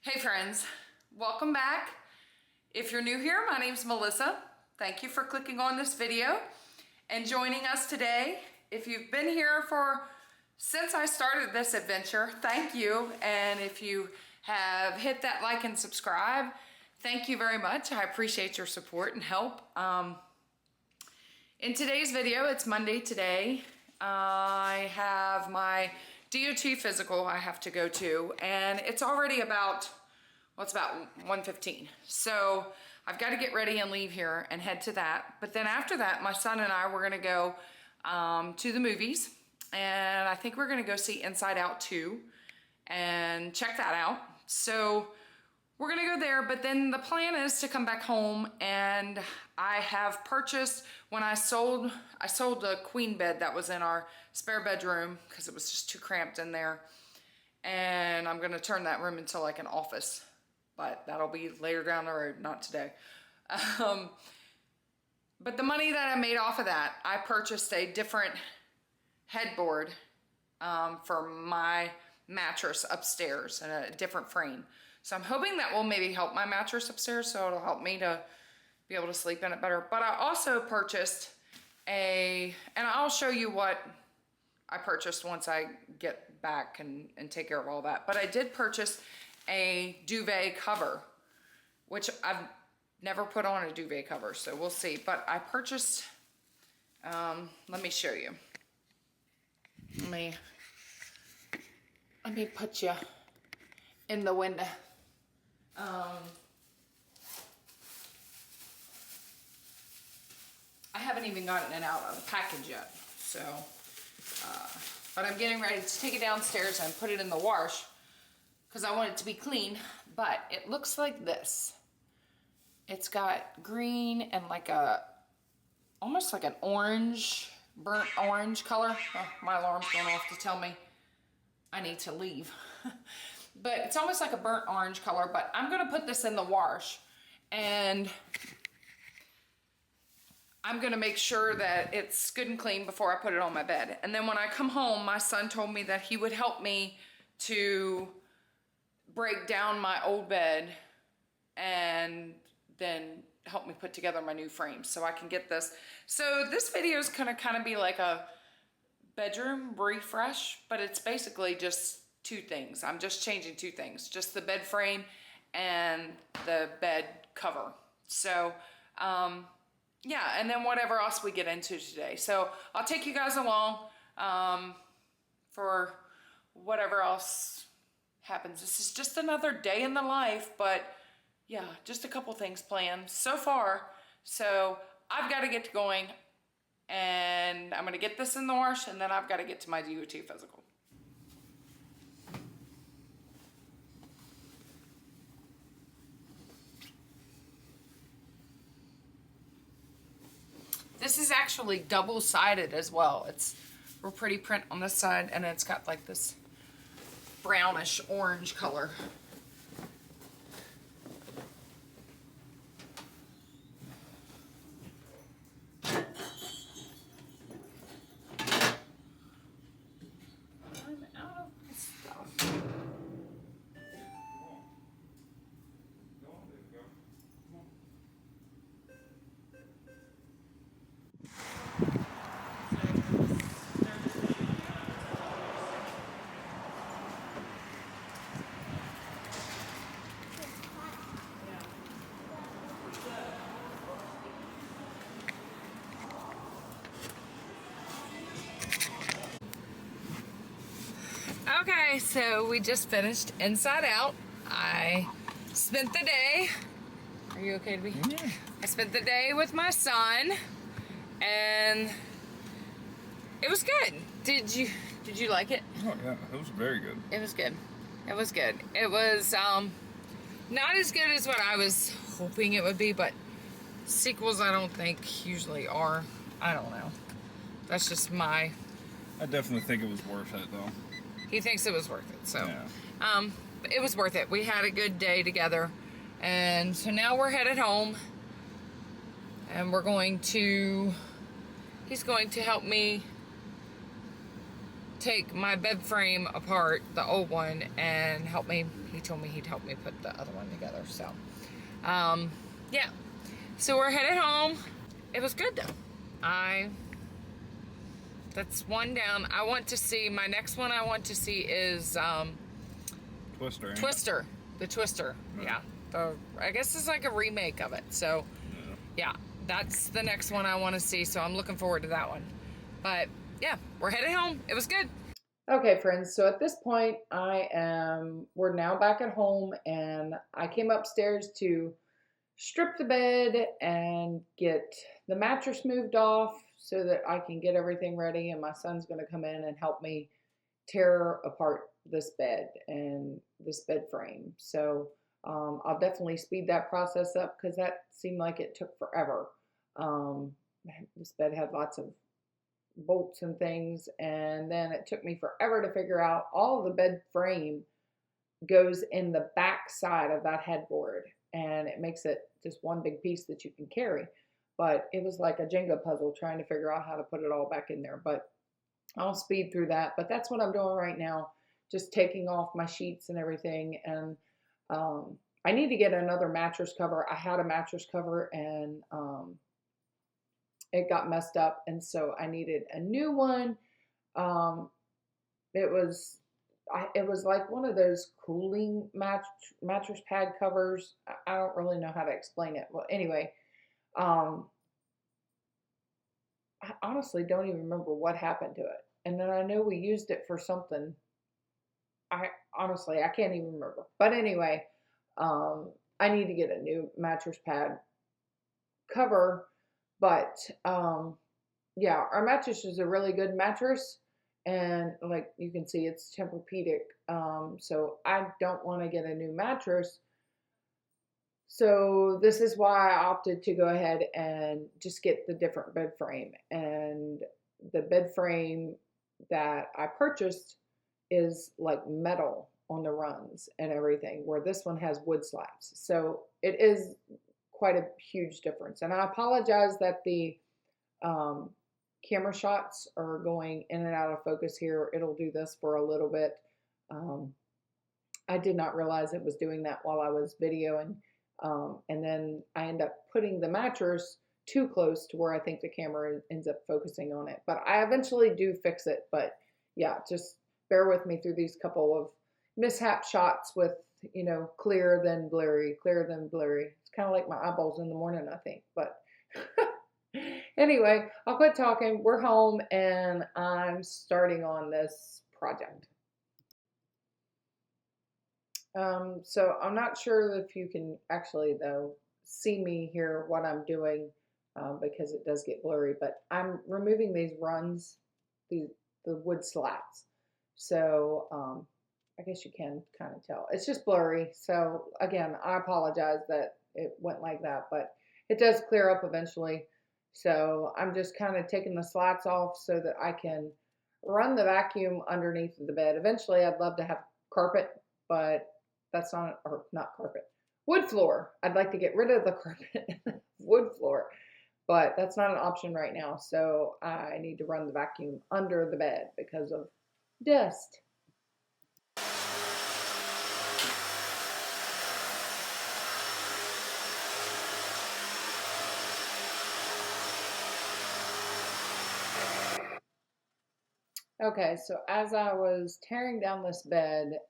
Hey friends, welcome back. If you're new here, my name's Melissa. Thank you for clicking on this video and joining us today. If you've been here since I started this adventure, thank you. And if you have hit that like and subscribe, thank you very much. I appreciate your support and help. In today's video, it's Monday today. I have my DOT physical I have to go to, and it's already about, well, it's about 1:15. So I've got to get ready and leave here and head to that. But then after that, my son and I, we're gonna go to the movies, and I think we're gonna go see Inside Out 2 and check that out. So we're gonna go there, but then the plan is to come back home, and I have purchased, when I sold the queen bed that was in our spare bedroom because it was just too cramped in there, and I'm gonna turn that room into like an office, but that'll be later down the road, not today. But the money that I made off of that, I purchased a different headboard for my mattress upstairs and a different frame. So I'm hoping that will maybe help my mattress upstairs, so it'll help me to be able to sleep in it better. But I also purchased and I'll show you what I purchased once I get back and take care of all that. But I did purchase a duvet cover, which I've never put on a duvet cover, so we'll see. But I purchased, let me show you. Let me put you in the window. I haven't even gotten it out of the package yet, so, but I'm getting ready to take it downstairs and put it in the wash because I want it to be clean. But it looks like this. It's got green and like almost like an orange, burnt orange color. Oh, my alarm's going off to tell me I need to leave. But it's almost like a burnt orange color, but I'm gonna put this in the wash, and I'm gonna make sure that it's good and clean before I put it on my bed. And then when I come home, my son told me that he would help me to break down my old bed and then help me put together my new frame so I can get this. So this video is gonna kind of be like a bedroom refresh, but it's basically just two things. I'm just changing two things, just the bed frame and the bed cover. So yeah, and then whatever else we get into today. So I'll take you guys along for whatever else happens. This is just another day in the life, but yeah, just a couple things planned so far. So I've got to get going, and I'm gonna get this in the wash, and then I've got to get to my DOT physical. This is actually double-sided as well. It's real pretty print on this side, and it's got like this brownish orange color. I'm out of my stuff. Okay, so we just finished Inside Out. I spent the day. Are you okay to be? Yeah. I spent the day with my son, and it was good. Did you like it? Oh yeah, it was very good. It was good. It was good. It was not as good as what I was hoping it would be, but sequels I don't think usually are. I don't know. That's just my. I definitely think it was worth it though. He thinks it was worth it, so yeah. it was worth it. We had a good day together, and so now we're headed home, and he's going to help me take my bed frame apart, the old one, and help me. He told me he'd help me put the other one together. So, yeah. So we're headed home. It was good though. That's one down. I want to see, my next one I want to see is Twister. Twister. The Twister. Yeah. I guess it's like a remake of it. So, yeah, that's the next one I want to see. So I'm looking forward to that one. But yeah, we're headed home. It was good. Okay, friends. So at this point, we're now back at home, and I came upstairs to strip the bed and get the mattress moved off so that I can get everything ready, and my son's going to come in and help me tear apart this bed and this bed frame. So I'll definitely speed that process up because that seemed like it took forever. This bed had lots of bolts and things, and then it took me forever to figure out all of the bed frame goes in the back side of that headboard, and it makes it just one big piece that you can carry. But it was like a Jenga puzzle trying to figure out how to put it all back in there. But I'll speed through that. But that's what I'm doing right now, just taking off my sheets and everything. And I need to get another mattress cover. I had a mattress cover, and it got messed up, and so I needed a new one. It was like one of those cooling mattress pad covers. I don't really know how to explain it. Well, anyway, I honestly don't even remember what happened to it. And then I know we used it for something. I can't even remember. But anyway, I need to get a new mattress pad cover. But yeah, our mattress is a really good mattress, and like you can see, it's Tempur-Pedic. So I don't want to get a new mattress. So this is why I opted to go ahead and just get the different bed frame. And the bed frame that I purchased is like metal on the runs and everything, where this one has wood slats. So it is quite a huge difference. And I apologize that the camera shots are going in and out of focus here. It'll do this for a little bit. I did not realize it was doing that while I was videoing. And then I end up putting the mattress too close to where I think the camera ends up focusing on it. But I eventually do fix it. But yeah, just bear with me through these couple of mishap shots with, clear then blurry, clear then blurry. It's kind of like my eyeballs in the morning, I think. But anyway, I'll quit talking. We're home, and I'm starting on this project. So I'm not sure if you can actually, though, see me here, what I'm doing, because it does get blurry, but I'm removing these runs, the wood slats. So I guess you can kind of tell. It's just blurry. So again, I apologize that it went like that, but it does clear up eventually. So I'm just kind of taking the slats off so that I can run the vacuum underneath the bed. Eventually, I'd love to have carpet, but that's not, or not carpet, wood floor. I'd like to get rid of the carpet, wood floor, but that's not an option right now. So I need to run the vacuum under the bed because of dust. Okay, so as I was tearing down this bed,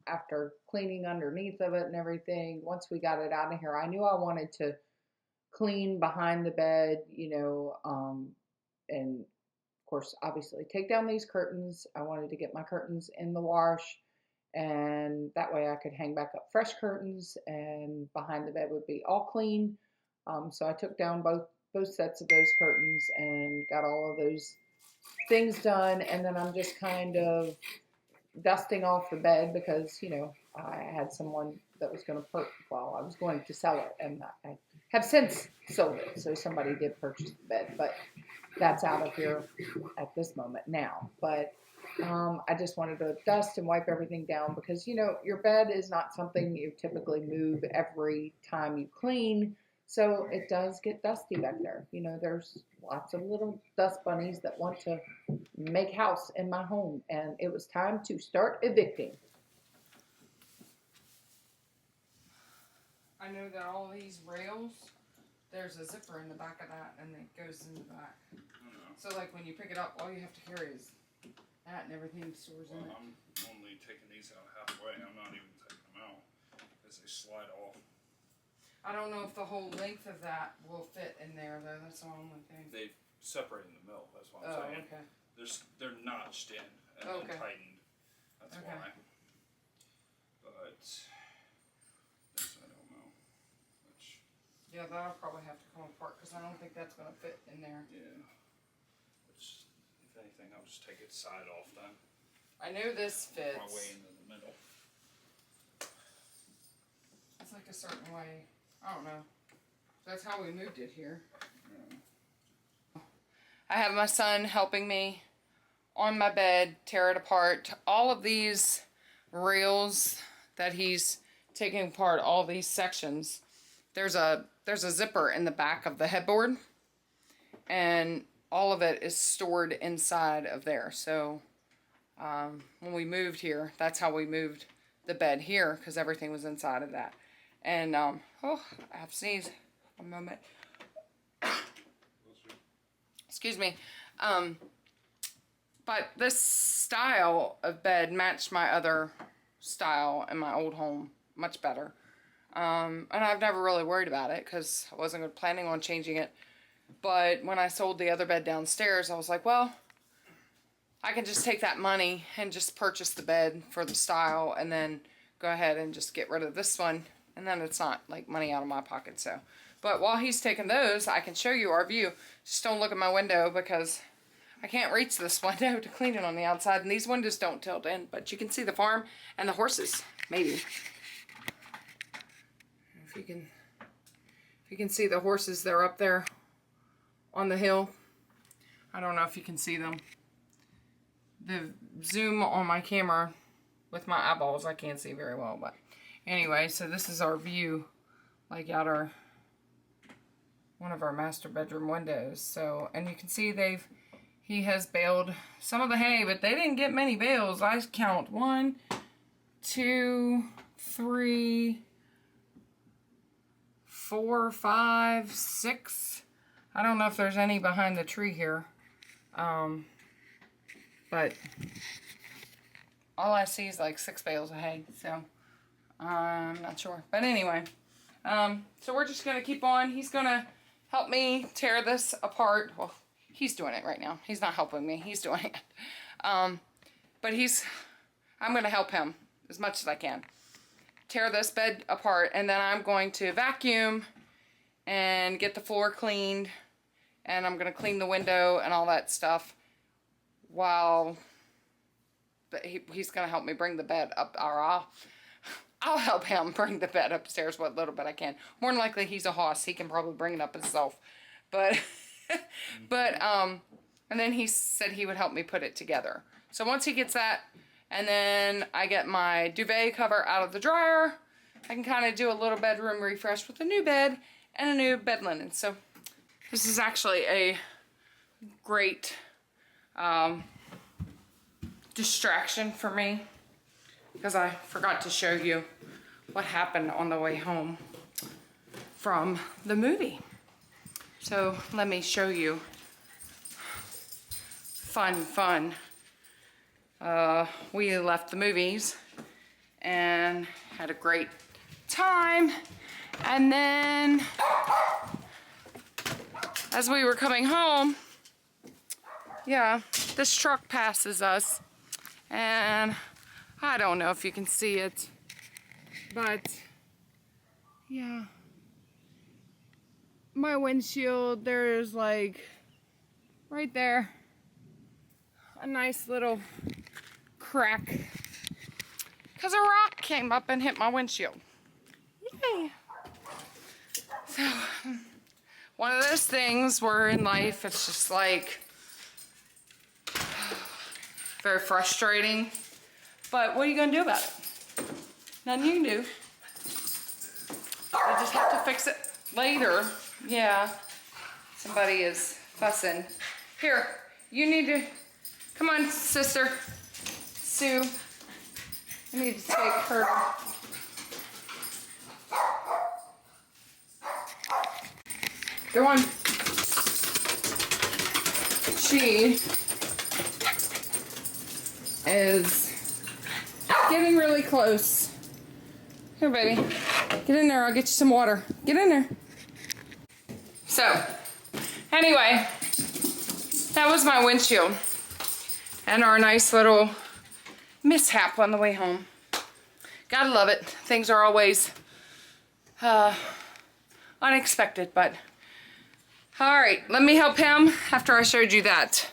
after cleaning underneath of it and everything, once we got it out of here, I knew I wanted to clean behind the bed, and of course, obviously take down these curtains. I wanted to get my curtains in the wash, and that way I could hang back up fresh curtains, and behind the bed would be all clean. So I took down both sets of those curtains and got all of those things done, and then I'm just kind of dusting off the bed because, I had someone that was going to I was going to sell it, and I have since sold it. So somebody did purchase the bed, but that's out of here at this moment now. But I just wanted to dust and wipe everything down because, your bed is not something you typically move every time you clean. So it does get dusty back there. You know, there's lots of little dust bunnies that want to make house in my home, and it was time to start evicting. I know that all these rails, there's a zipper in the back of that, and it goes in the back. So like when you pick it up, all you have to carry is that, and everything stores in it. I'm only taking these out halfway. I'm not even taking them out because they slide off. I don't know if the whole length of that will fit in there though. That's the only thing. They separate in the middle. That's what I'm Oh, saying. okay. They're notched in and then tightened. That's why. But this I don't know. Which, yeah, that'll probably have to come apart because I don't think that's gonna fit in there. yeah. Which, if anything, I'll just take its side off then. I know this fits. My way into the middle. It's like a certain way. I don't know. That's how we moved it here. Yeah. I have my son helping me on my bed tear it apart. All of these rails that he's taking apart, all these sections, there's a zipper in the back of the headboard, and all of it is stored inside of there. So when we moved here, that's how we moved the bed here, because everything was inside of that. And oh, I have to sneeze. One moment. Excuse me. But this style of bed matched my other style in my old home much better. And I've never really worried about it because I wasn't planning on changing it. But when I sold the other bed downstairs, I was like, well, I can just take that money and just purchase the bed for the style and then go ahead and just get rid of this one. And then it's not like money out of my pocket. So, but while he's taking those, I can show you our view. Just don't look at my window because I can't reach this window to clean it on the outside. And these windows don't tilt in, but you can see the farm and the horses, maybe. If you can see the horses, they're up there on the hill. I don't know if you can see them. The zoom on my camera with my eyeballs, I can't see very well, but anyway, so this is our view, like out our, one of our master bedroom windows. So, and you can see he has baled some of the hay, but they didn't get many bales. I count 1, 2, 3, 4, 5, 6. I don't know if there's any behind the tree here. But all I see is like 6 bales of hay, so I'm not sure. But anyway, so we're just going to keep on. He's going to help me tear this apart. Well, he's doing it right now. He's not helping me. He's doing it. But I'm going to help him as much as I can. Tear this bed apart, and then I'm going to vacuum and get the floor cleaned, and I'm going to clean the window and all that stuff while he's going to help me bring the bed up, or I'll help him bring the bed upstairs what little bit I can. More than likely he's a hoss. He can probably bring it up himself. But, and then he said he would help me put it together. So once he gets that, and then I get my duvet cover out of the dryer, I can kind of do a little bedroom refresh with a new bed and a new bed linen. So this is actually a great distraction for me, because I forgot to show you what happened on the way home from the movie. So let me show you. Fun. We left the movies and had a great time, and then as we were coming home, yeah, this truck passes us, and I don't know if you can see it, but yeah, my windshield, there's like right there a nice little crack because a rock came up and hit my windshield. Yay! So one of those things where in life it's just like very frustrating, but what are you gonna do about it? Nothing you can do. You just have to fix it later. Yeah, somebody is fussing. Here, you need to, come on, sister. Sue, I need to take her. Go on. She is getting really close. Here, baby. Get in there. I'll get you some water. Get in there. So, anyway, that was my windshield and our nice little mishap on the way home. Gotta love it. Things are always unexpected, but all right, let me help him after I showed you that.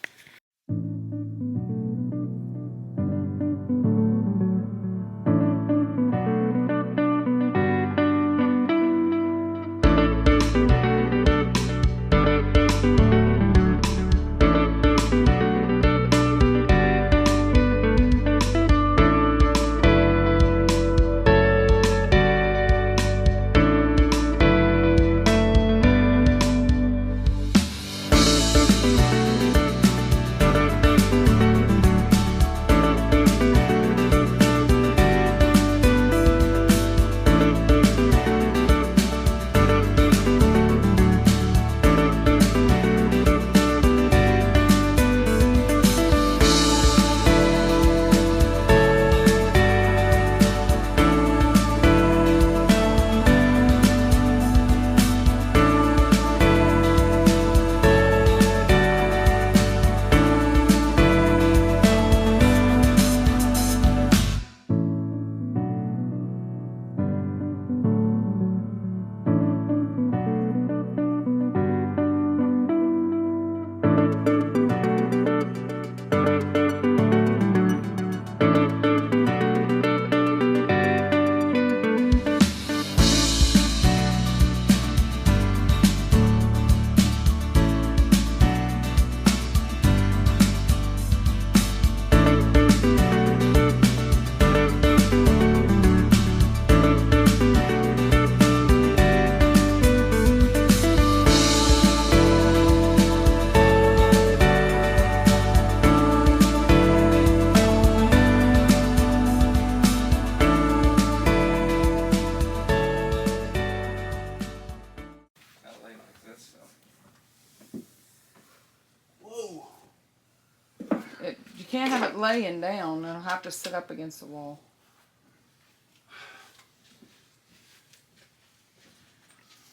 You can't have it laying down. It'll have to sit up against the wall.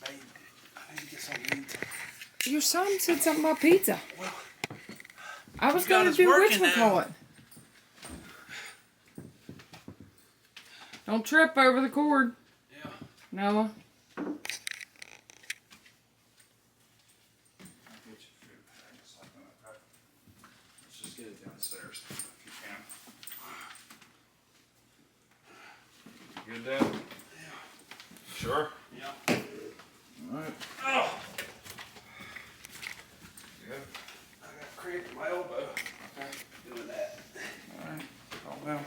I need to get some meat. Your son said something about pizza. Well, I was going to do whatchamacallit. Don't trip over the cord. Yeah. Noah. Let's just get it downstairs if you can. Good, Dad? Yeah. Sure? Yeah. Alright. Oh! Good. I got a cramp in my elbow. Okay. Doing that. Alright. Calm down.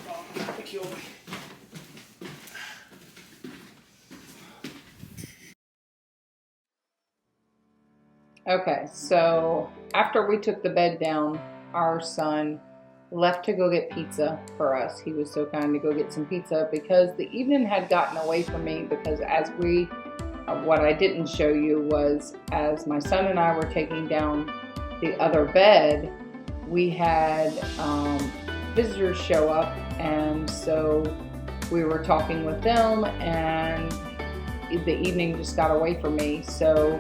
Oh, that killed me. Okay, so after we took the bed down, our son left to go get pizza for us. He was so kind to go get some pizza because the evening had gotten away from me, because what I didn't show you was, as my son and I were taking down the other bed, we had visitors show up, and so we were talking with them, and the evening just got away from me. So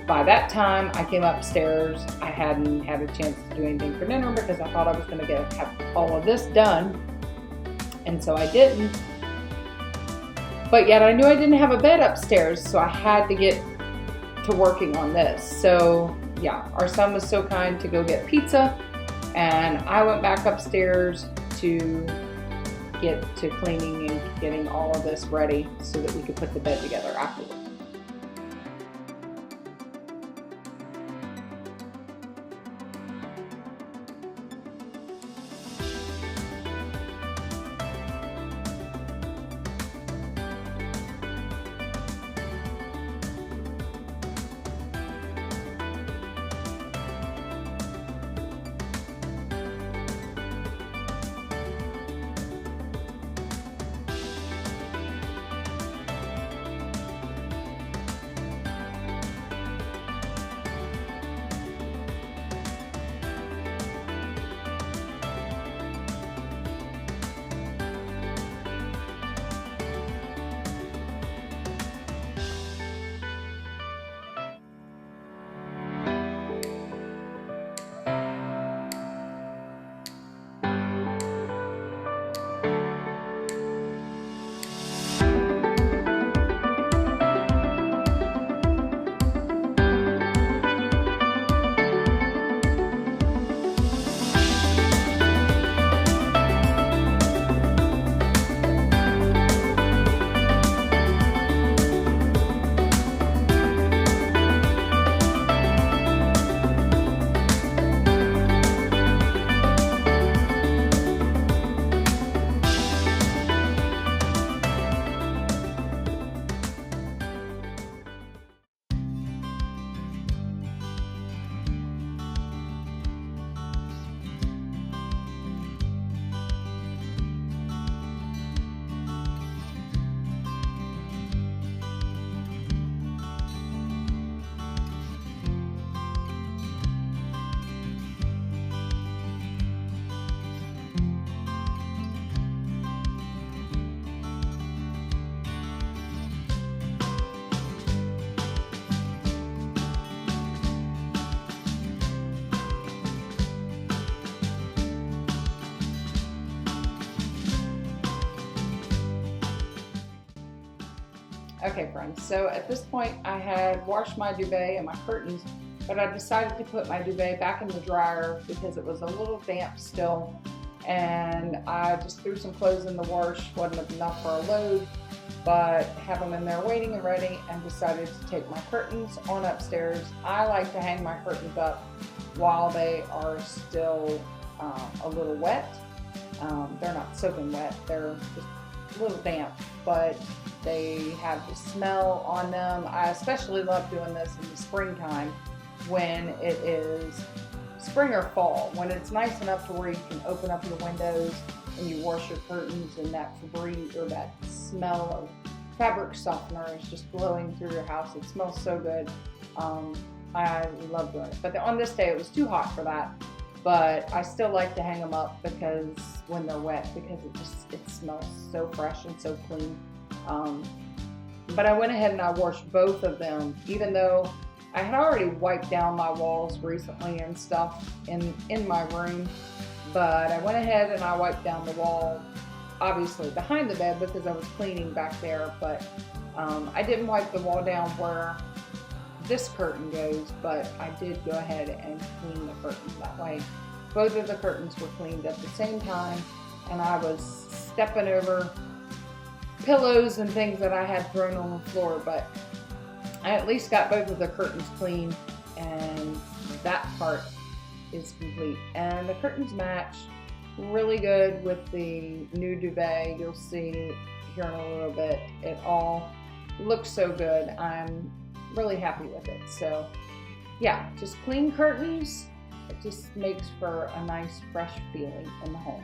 by that time, I came upstairs. I hadn't had a chance to do anything for dinner because I thought I was going to have all of this done, and so I didn't. But yet I knew I didn't have a bed upstairs, so I had to get to working on this. So yeah, our son was so kind to go get pizza, and I went back upstairs to get to cleaning and getting all of this ready so that we could put the bed together afterwards. Okay, friends, so at this point I had washed my duvet and my curtains, but I decided to put my duvet back in the dryer because it was a little damp still, and I just threw some clothes in the wash. Wasn't enough for a load, but have them in there waiting and ready, and decided to take my curtains on upstairs. I like to hang my curtains up while they are still a little wet. They're not soaking wet, they're just a little damp, but they have the smell on them. I especially love doing this in the springtime when it is spring or fall, when it's nice enough to where you can open up your windows and you wash your curtains, and that Febreze or that smell of fabric softener is just blowing through your house. It smells so good. I love doing it. But on this day it was too hot for that. But I still like to hang them up because when they're wet, because it smells so fresh and so clean. But I went ahead and I washed both of them, even though I had already wiped down my walls recently and stuff in my room. But I went ahead and I wiped down the wall, obviously behind the bed because I was cleaning back there. But I didn't wipe the wall down where this curtain goes, but I did go ahead and clean the curtains that way. Both of the curtains were cleaned at the same time, and I was stepping over pillows and things that I had thrown on the floor, but I at least got both of the curtains clean, and that part is complete. And the curtains match really good with the new duvet. You'll see here in a little bit. It all looks so good. I'm really happy with it. So yeah, just clean curtains. It just makes for a nice fresh feeling in the home.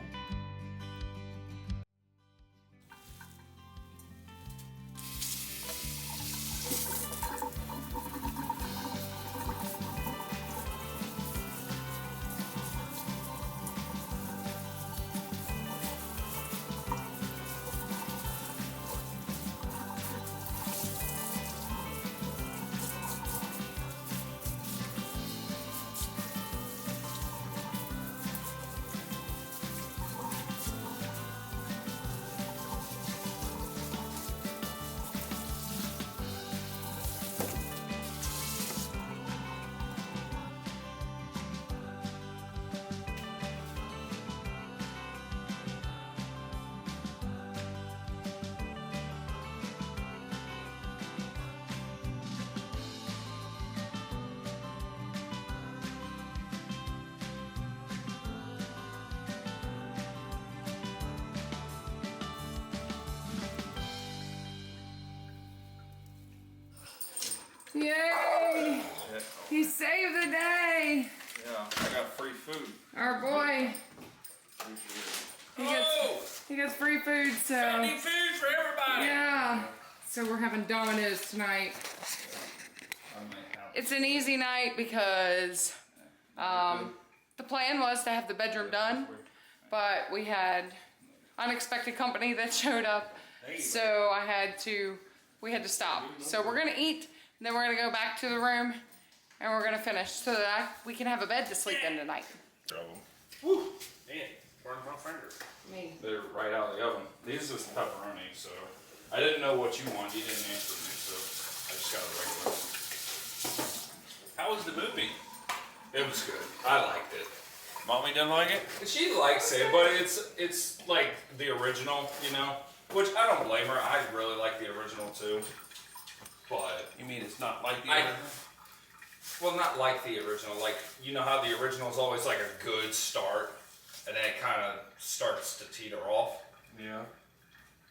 Yay! He saved the day. Yeah, I got free food. Our boy. He gets free food, so. Fatty food for everybody. Yeah. So we're having Domino's tonight. It's an easy night because the plan was to have the bedroom done, but we had unexpected company that showed up, so we had to stop. So we're gonna eat, and then we're gonna go back to the room, and we're gonna finish so that we can have a bed to sleep in tonight. Woo! Man, burned my finger. Me. They're right out of the oven. These is pepperoni, so I didn't know what you wanted. You didn't answer me, so I just got a regular. How was the movie? It was good. I liked it. Mommy didn't like it? She likes it, but it's like the original, you know? Which I don't blame her. I really like the original too. But You mean it's not like the I, original? well, not like the original. Like, you know how the original is always like a good start, and then it kind of starts to teeter off. Yeah.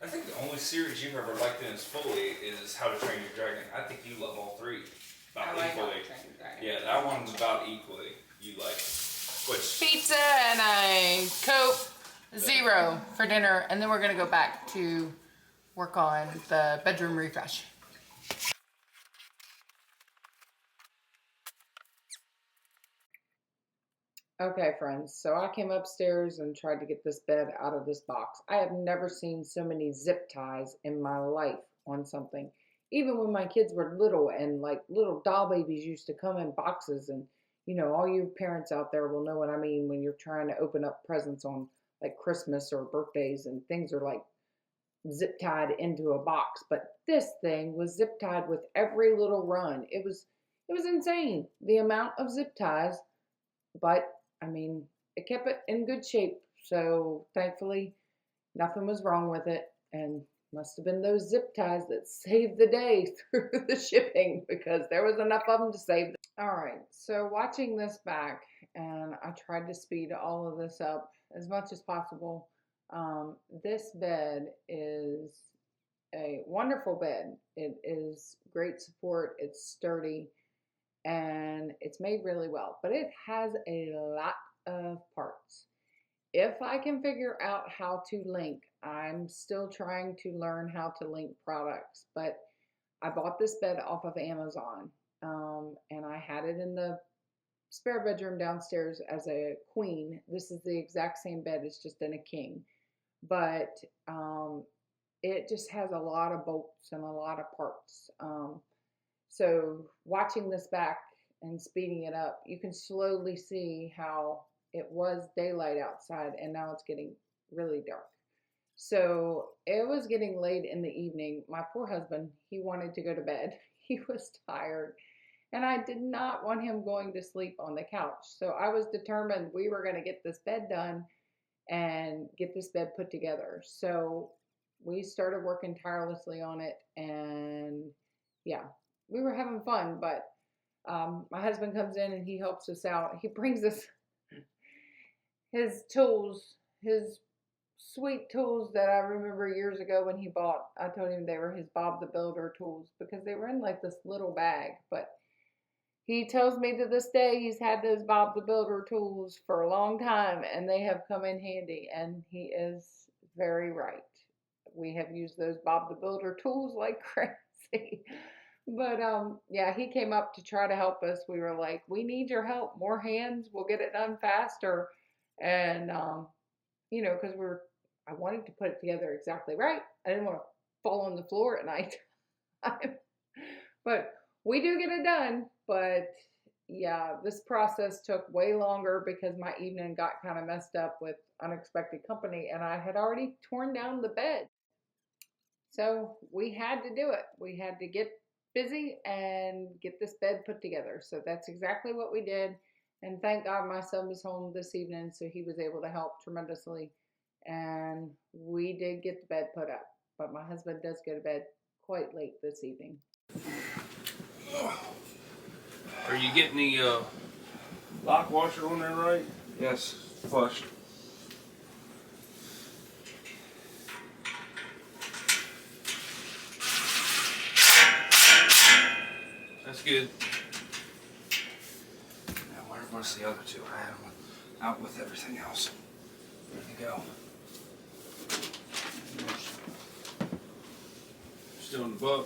I think the only series you've ever liked in its fully is How to Train Your Dragon. I think you love all three. About equally. Yeah, that one's about equally you like. Which Pizza and a Coke Zero for dinner, and then we're gonna go back to work on the bedroom refresh. Okay, friends, so I came upstairs and tried to get this bed out of this box. I have never seen so many zip ties in my life on something. Even when my kids were little and like little doll babies used to come in boxes, and you know, all you parents out there will know what I mean when you're trying to open up presents on like Christmas or birthdays, and things are like zip tied into a box, but this thing was zip tied with every little run. It was insane the amount of zip ties, but I mean, it kept it in good shape. So thankfully, nothing was wrong with it, and must have been those zip ties that saved the day through the shipping because there was enough of them to save. All right, so watching this back, and I tried to speed all of this up as much as possible. This bed is a wonderful bed. It is great support, it's sturdy, and it's made really well, but it has a lot of parts. If I can figure out how to link, I'm still trying to learn how to link products, but I bought this bed off of Amazon, and I had it in the spare bedroom downstairs as a queen. This is the exact same bed, it's just in a king, but it just has a lot of bolts and a lot of parts. So watching this back and speeding it up, you can slowly see how it was daylight outside and now it's getting really dark. So it was getting late in the evening. My poor husband, he wanted to go to bed. He was tired. And I did not want him going to sleep on the couch. So I was determined we were going to get this bed done and get this bed put together. So we started working tirelessly on it. And yeah, we were having fun. But my husband comes in and he helps us out. He brings us his tools, his sweet tools that I remember years ago when he bought. I told him they were his Bob the Builder tools because they were in like this little bag. But he tells me to this day he's had those Bob the Builder tools for a long time and they have come in handy. And he is very right. We have used those Bob the Builder tools like crazy. But yeah, he came up to try to help us. We were like, we need your help. More hands, we'll get it done faster. And because I wanted to put it together exactly right. I didn't want to fall on the floor at night. But we do get it done. But yeah, this process took way longer because my evening got kind of messed up with unexpected company and I had already torn down the bed. So we had to do it. We had to get busy and get this bed put together. So that's exactly what we did. And thank God my son was home this evening, so he was able to help tremendously. And we did get the bed put up. But my husband does go to bed quite late this evening. Are you getting the lock washer on there right? Yes, flushed. That's good. Now, where's the other two? I had them out with everything else. Ready to go. Still in the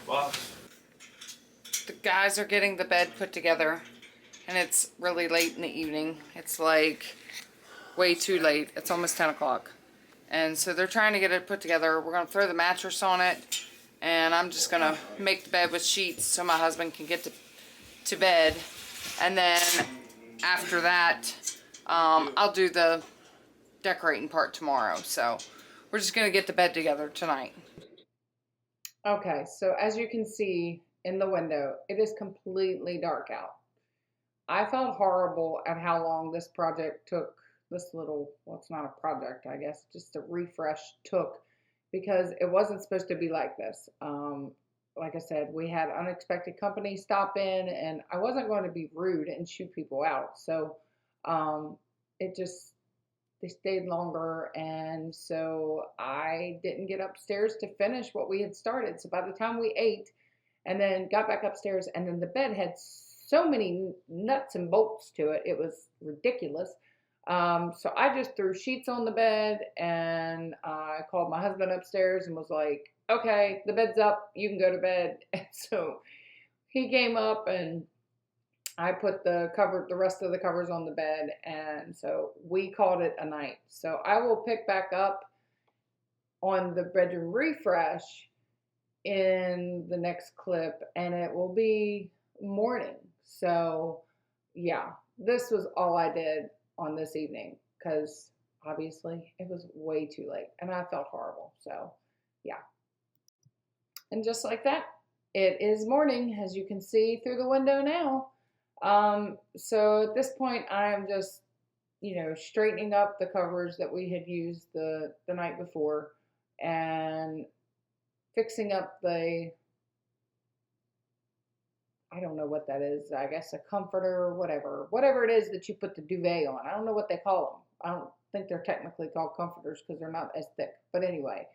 box. The guys are getting the bed put together, and it's really late in the evening. It's like way too late. It's almost 10 o'clock. And so they're trying to get it put together. We're going to throw the mattress on it, and I'm just going to make the bed with sheets so my husband can get to bed. And then after that, I'll do the decorating part tomorrow. So we're just going to get the bed together tonight. Okay, so as you can see in the window, it is completely dark out. I felt horrible at how long this project took. This little, well, it's not a project, I guess, just a refresh took because it wasn't supposed to be like this. Like I said, we had unexpected company stop in and I wasn't going to be rude and shoot people out. So they stayed longer. And so I didn't get upstairs to finish what we had started. So by the time we ate and then got back upstairs and then the bed had so many nuts and bolts to it, it was ridiculous. So I just threw sheets on the bed and I called my husband upstairs and was like, okay, the bed's up, you can go to bed. And so he came up and I put the rest of the covers on the bed. And so we called it a night. So I will pick back up on the bedroom refresh in the next clip and it will be morning. So yeah, this was all I did on this evening because obviously it was way too late and I felt horrible. So yeah. And just like that, it is morning, as you can see through the window now. So at this point, I am just, straightening up the covers that we had used the night before and fixing up I don't know what that is. I guess a comforter or whatever it is that you put the duvet on. I don't know what they call them. I don't think they're technically called comforters because they're not as thick. But anyway,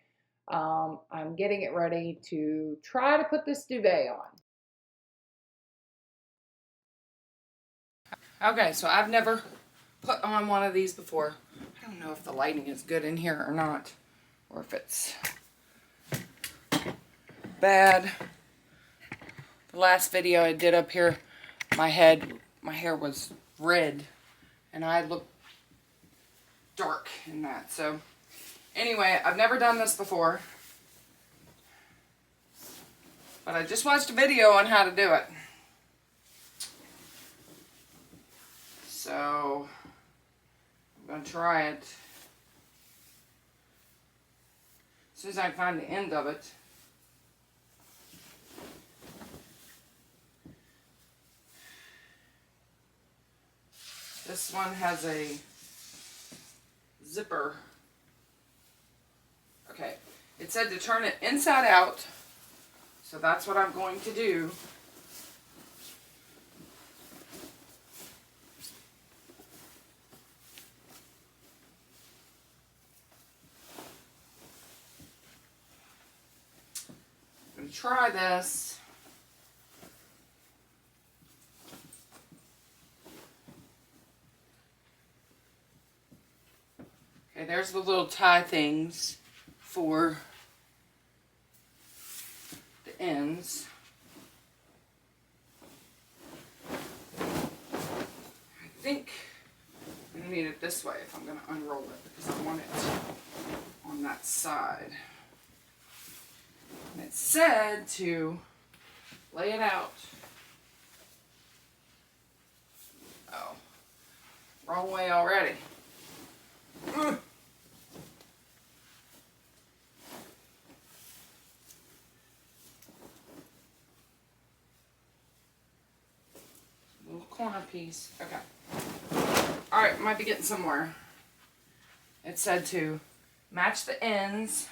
I'm getting it ready to try to put this duvet on. Okay, so I've never put on one of these before. I don't know if the lighting is good in here or not, or if it's bad. The last video I did up here, my hair was red, and I looked dark in that. So anyway, I've never done this before, but I just watched a video on how to do it. So I'm going to try it as soon as I can find the end of it. This one has a zipper. Okay, it said to turn it inside out, so that's what I'm going to do. I'm going to try this. Okay, there's the little tie things for the ends. I think I'm going to need it this way if I'm going to unroll it, because I want it on that side. And it said to lay it out. Oh, wrong way already. Ugh. Little corner piece. Okay. Alright, might be getting somewhere. It said to match the ends.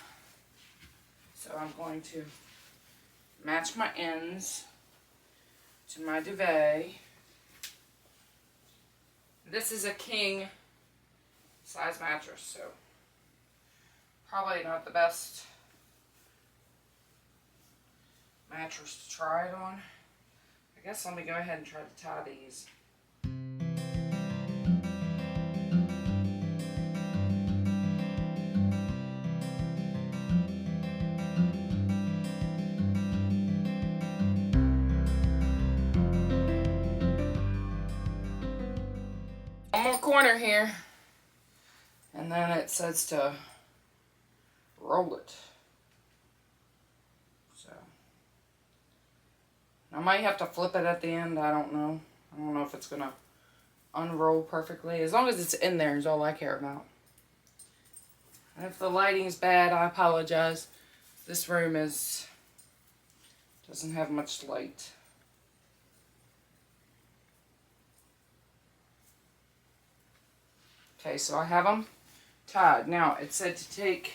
So I'm going to match my ends to my duvet. This is a king size mattress, so probably not the best mattress to try it on. I guess let me go ahead and try to tie these. One more corner here, and then it says to roll it. So I might have to flip it at the end. I don't know. I don't know if it's gonna unroll perfectly. As long as it's in there is all I care about. And if the lighting's bad, I apologize. This room doesn't have much light. Okay, so I have them tied. Now, it said to take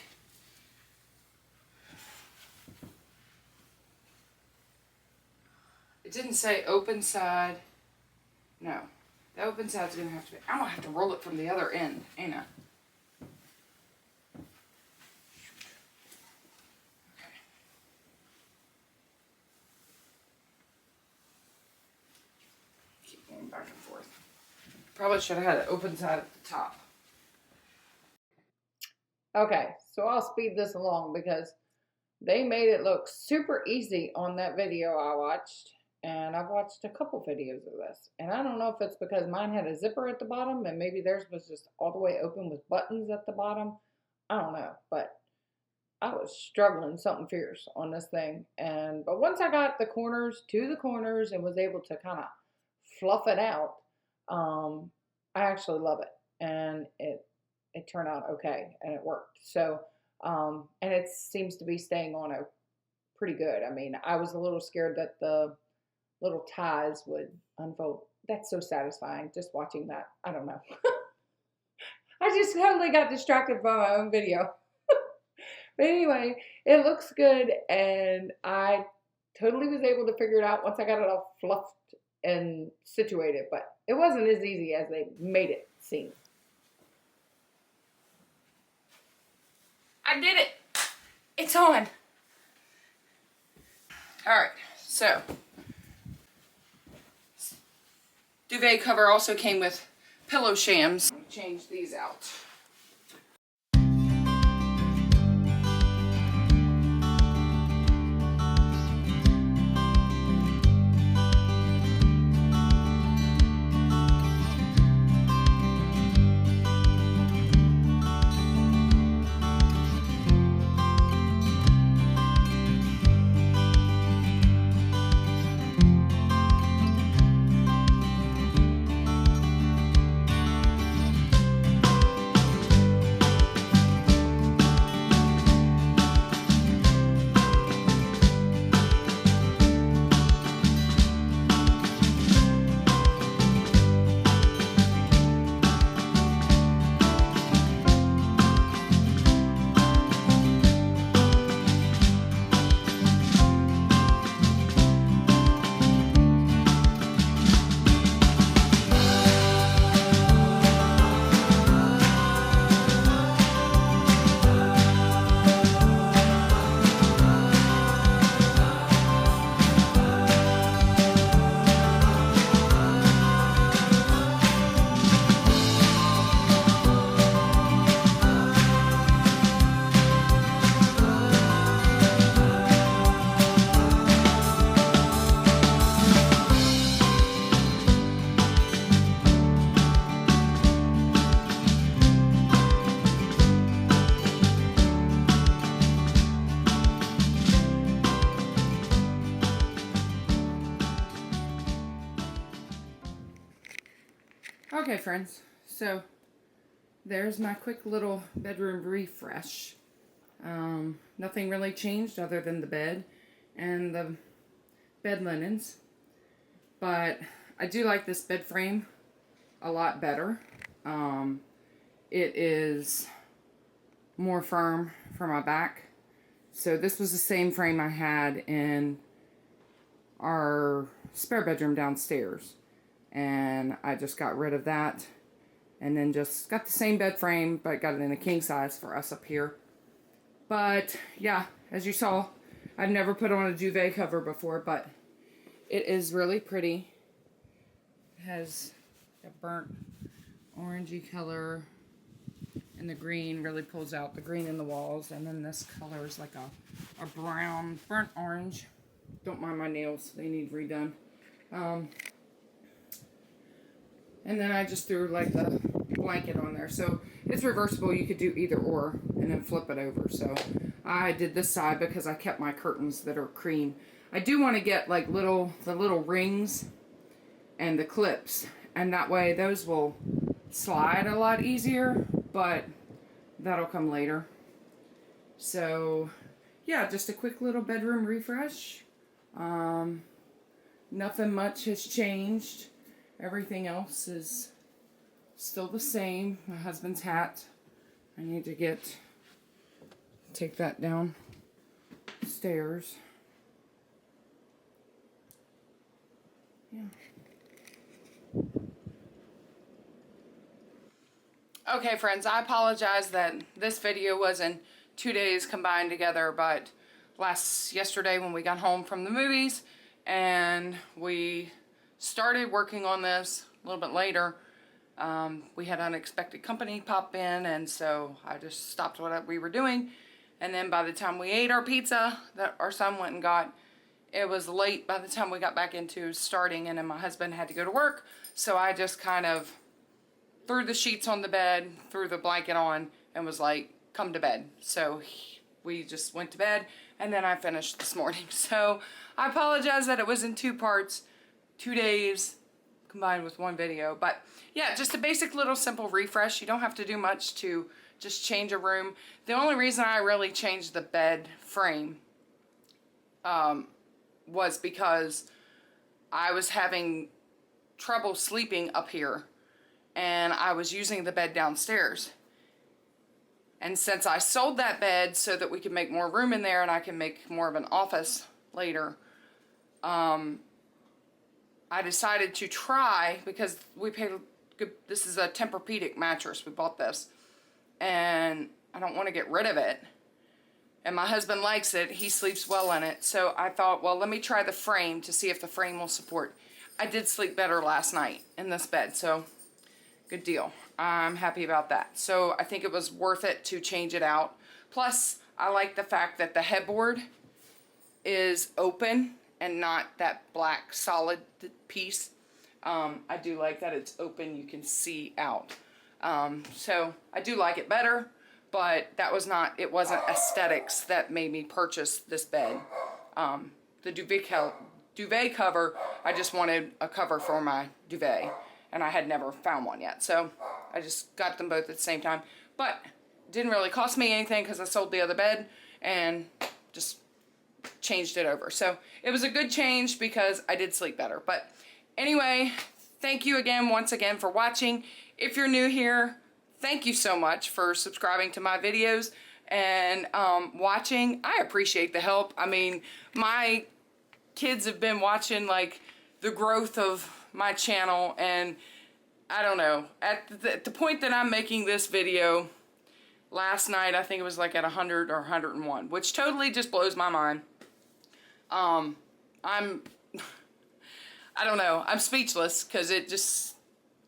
it didn't say open side. No. The open side's gonna have to be, I'm gonna have to roll it from the other end, ain't I? Okay. Keep going back and forth. Probably should have had an open side at the top. Okay, so I'll speed this along because they made it look super easy on that video I watched. And I've watched a couple videos of this. And I don't know if it's because mine had a zipper at the bottom and maybe theirs was just all the way open with buttons at the bottom. I don't know, but I was struggling something fierce on this thing. But once I got the corners to the corners and was able to kind of fluff it out, I actually love it. And it it turned out okay and it worked. So, and it seems to be staying on pretty good. I mean, I was a little scared that the little ties would unfold. That's so satisfying just watching that. I don't know. I just totally got distracted by my own video. But anyway, it looks good, and I totally was able to figure it out once I got it all fluffed and situated, but it wasn't as easy as they made it seem. I did it. It's on. Alright, so duvet cover also came with pillow shams. Change these out. Okay, friends, so there's my quick little bedroom refresh. Nothing really changed other than the bed and the bed linens, but I do like this bed frame a lot better. It is more firm for my back. So this was the same frame I had in our spare bedroom downstairs. And I just got rid of that and then just got the same bed frame, but got it in a king size for us up here. But yeah, as you saw, I've never put on a duvet cover before, but it is really pretty. It has a burnt orangey color, and the green really pulls out the green in the walls, and then this color is like a brown burnt orange. Don't mind my nails, they need redone. And then I just threw like the blanket on there. So it's reversible. You could do either or and then flip it over. So I did this side because I kept my curtains that are cream. I do want to get like the little rings and the clips. And that way those will slide a lot easier. But that'll come later. So yeah, just a quick little bedroom refresh. Nothing much has changed. Everything else is still the same. My husband's hat. I need to take that down stairs. Yeah. Okay, friends, I apologize that this video wasn't 2 days combined together, but yesterday when we got home from the movies and we started working on this a little bit later, we had unexpected company pop in, and so I just stopped what we were doing. And then by the time we ate our pizza that our son went and got, it was late by the time we got back into starting, and then my husband had to go to work, so I just kind of threw the sheets on the bed, threw the blanket on, and was like, come to bed. So we just went to bed, and then I finished this morning. So I apologize that it was in 2 parts. 2 days combined with one video. But yeah, just a basic little simple refresh. You don't have to do much to just change a room. The only reason I really changed the bed frame was because I was having trouble sleeping up here and I was using the bed downstairs. And since I sold that bed so that we could make more room in there and I can make more of an office later, I decided to try, because we paid good, this is a Tempur-Pedic mattress, we bought this, and I don't want to get rid of it. And my husband likes it, he sleeps well in it, so I thought, well, let me try the frame to see if the frame will support. I did sleep better last night in this bed, so good deal. I'm happy about that. So I think it was worth it to change it out. Plus, I like the fact that the headboard is open and not that black solid piece. I do like that it's open, you can see out. So I do like it better, but that was not, it wasn't aesthetics that made me purchase this bed. The duvet cover, I just wanted a cover for my duvet, and I had never found one yet. So I just got them both at the same time. But it didn't really cost me anything because I sold the other bed and just changed it over. So it was a good change because I did sleep better. But anyway, thank you again, once again, for watching. If you're new here, thank you so much for subscribing to my videos and watching. I appreciate the help. I mean, my kids have been watching like the growth of my channel, and I don't know, at the point that I'm making this video, last night I think it was like at 100 or 101, which totally just blows my mind. I don't know, I'm speechless because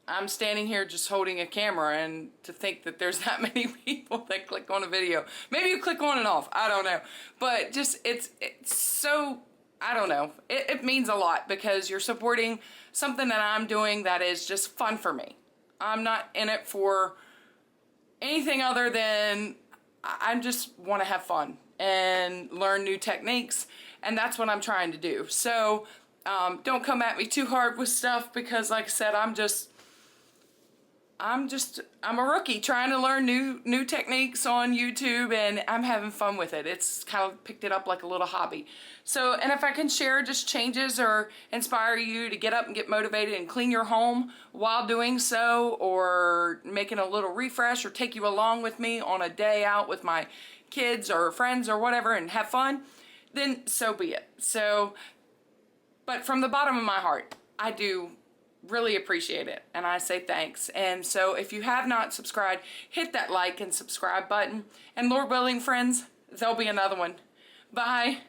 I'm standing here just holding a camera, and to think that there's that many people that click on a video. Maybe you click on and off, I don't know, but just it's so, I don't know, it means a lot because you're supporting something that I'm doing that is just fun for me. I'm not in it for anything other than I just want to have fun and learn new techniques, and that's what I'm trying to do. So don't come at me too hard with stuff because, like I said, I'm a rookie trying to learn new techniques on YouTube, and I'm having fun with it. It's kind of picked it up like a little hobby. So, and if I can share just changes or inspire you to get up and get motivated and clean your home while doing so, or making a little refresh, or take you along with me on a day out with my kids or friends or whatever and have fun, then so be it. So, but from the bottom of my heart, I do really appreciate it, and I say thanks. And so if you have not subscribed, hit that like and subscribe button, and Lord willing, friends, there'll be another one. Bye.